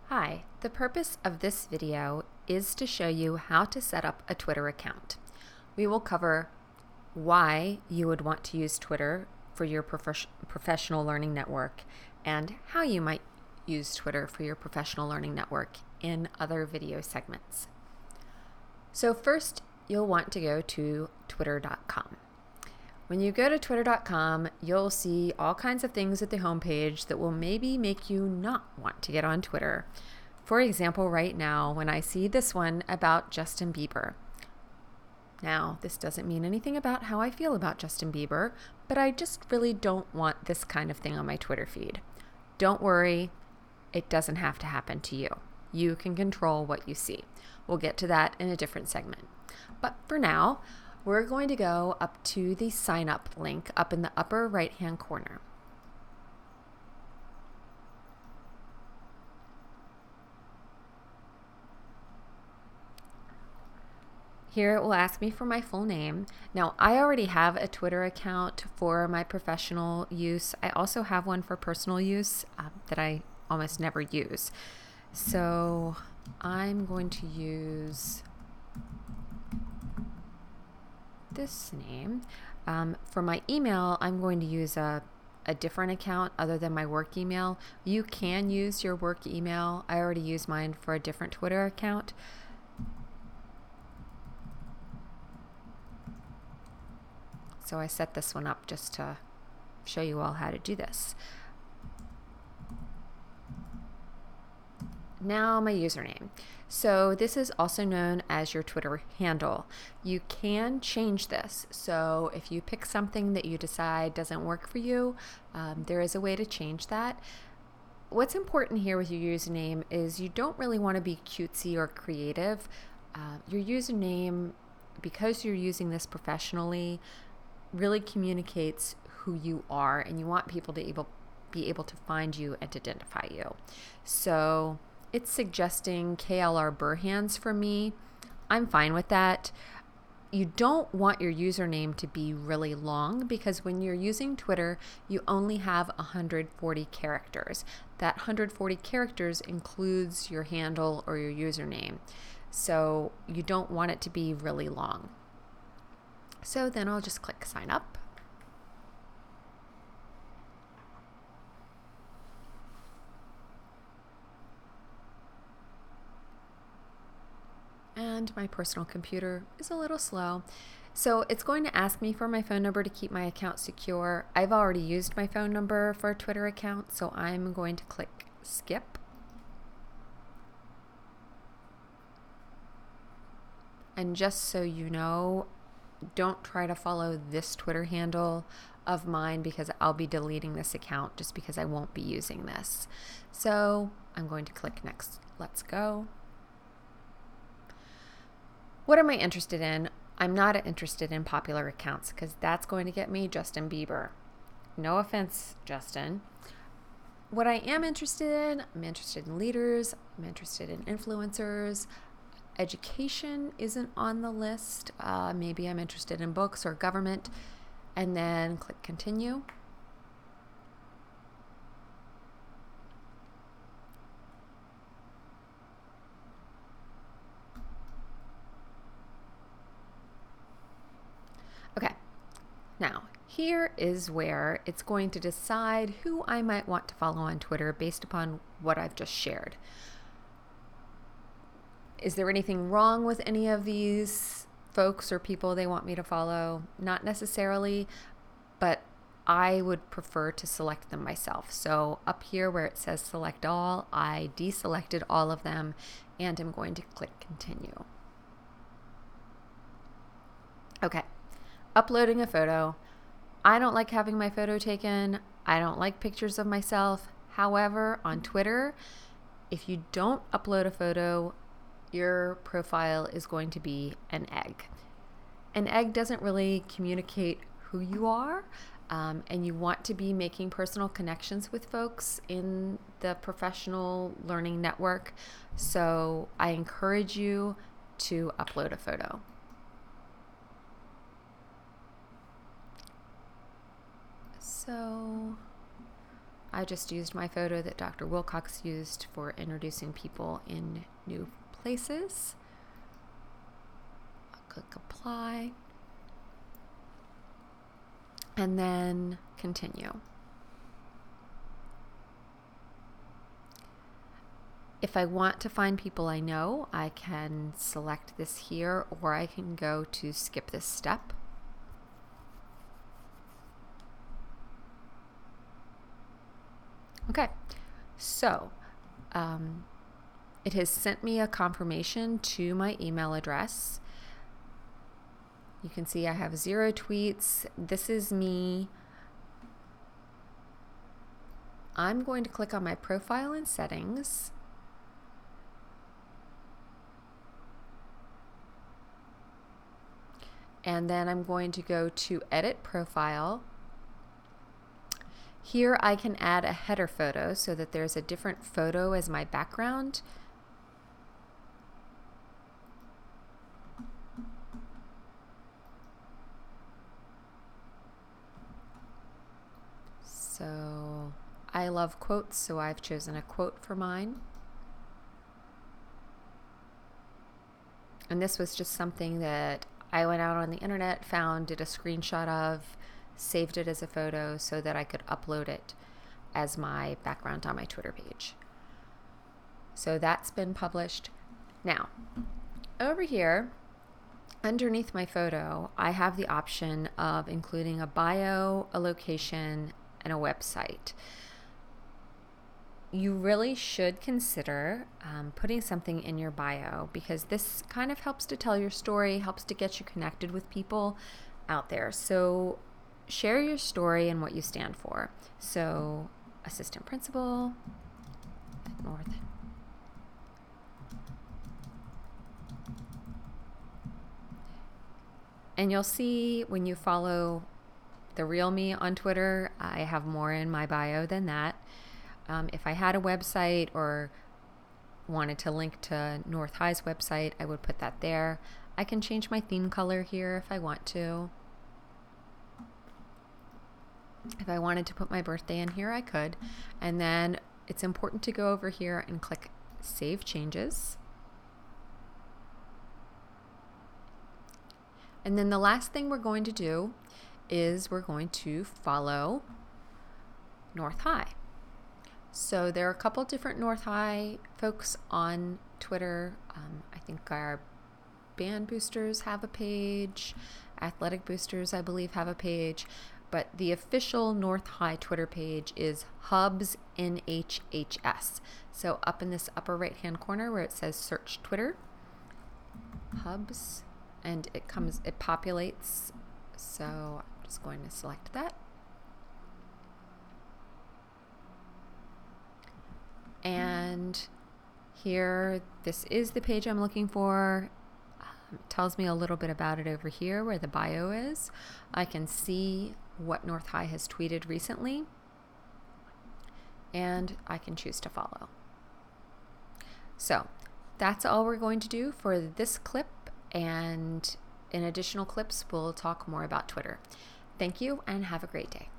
Hi, the purpose of this video is to show you how to set up a Twitter account. We will cover why you would want to use Twitter for your professional learning network and how you might use Twitter for your professional learning network in other video segments. So first, you'll want to go to twitter.com. When you go to twitter.com, you'll see all kinds of things at the homepage that will maybe make you not want to get on Twitter. For example, right now, when I see this one about Justin Bieber. Now, this doesn't mean anything about how I feel about Justin Bieber, but I just really don't want this kind of thing on my Twitter feed. Don't worry, it doesn't have to happen to you. You can control what you see. We'll get to that in a different segment. But for now, we're going to go up to the sign up link up in the upper right hand corner. Here it will ask me for my full name. Now, I already have a Twitter account for my professional use. I also have one for personal use that I almost never use. So I'm going to use this name. For my email, I'm going to use a different account other than my work email. You can use your work email. I already use mine for a different Twitter account. So I set this one up just to show you all how to do this. Now my username. So this is also known as your Twitter handle. You can change this. So if you pick something that you decide doesn't work for you, there is a way to change that. What's important here with your username is you don't really want to be cutesy or creative. Your username, because you're using this professionally, really communicates who you are, and you want people to be able to find you and to identify you. So it's suggesting KLR Burhans for me. I'm fine with that. You don't want your username to be really long because when you're using Twitter, you only have 140 characters. That 140 characters includes your handle or your username. So you don't want it to be really long. So then I'll just click sign up. And my personal computer is a little slow. So it's going to ask me for my phone number to keep my account secure. I've already used my phone number for a Twitter account, so I'm going to click skip. And just so you know, don't try to follow this Twitter handle of mine because I'll be deleting this account just because I won't be using this. So I'm going to click next. Let's go. What am I interested in? I'm not interested in popular accounts because that's going to get me Justin Bieber. No offense, Justin. What I am interested in, I'm interested in leaders, I'm interested in influencers. Education isn't on the list. Maybe I'm interested in books or government. And then click continue. Okay, now here is where it's going to decide who I might want to follow on Twitter based upon what I've just shared. Is there anything wrong with any of these folks or people they want me to follow? Not necessarily, but I would prefer to select them myself. So up here where it says select all, I deselected all of them and I'm going to click continue. Okay, uploading a photo. I don't like having my photo taken. I don't like pictures of myself. However, on Twitter, if you don't upload a photo, your profile is going to be an egg. An egg doesn't really communicate who you are, and you want to be making personal connections with folks in the professional learning network. So I encourage you to upload a photo. So I just used my photo that Dr. Wilcox used for introducing people in new places. I'll click apply and then continue. If I want to find people I know, I can select this here, or I can go to skip this step. Okay, so it has sent me a confirmation to my email address. You can see I have 0 tweets. This is me. I'm going to click on my profile and settings. And then I'm going to go to edit profile. Here I can add a header photo so that there's a different photo as my background. So I love quotes, so I've chosen a quote for mine. And this was just something that I went out on the internet, found, did a screenshot of, saved it as a photo so that I could upload it as my background on my Twitter page. So that's been published. Now, over here, underneath my photo, I have the option of including a bio, a location, and a website. You really should consider putting something in your bio, because this kind of helps to tell your story, helps to get you connected with people out there. So share your story and what you stand for. So assistant principal at North. And you'll see when you follow the real me on Twitter, I have more in my bio than that. If I had a website or wanted to link to North High's website, I would put that there. I can change my theme color here if I want to. If I wanted to put my birthday in here, I could. And then it's important to go over here and click Save Changes. And then the last thing we're going to do is we're going to follow North High. So there are a couple different North High folks on Twitter. I think our band boosters have a page. Athletic boosters, I believe, have a page. But the official North High Twitter page is Hubs NHHS. So up in this upper right-hand corner where it says Search Twitter, Hubs, and it populates. So I'm just going to select that. And here, this is the page I'm looking for. It tells me a little bit about it over here where the bio is. I can see what North High has tweeted recently, and I can choose to follow. So that's all we're going to do for this clip, and in additional clips, we'll talk more about Twitter. Thank you and have a great day.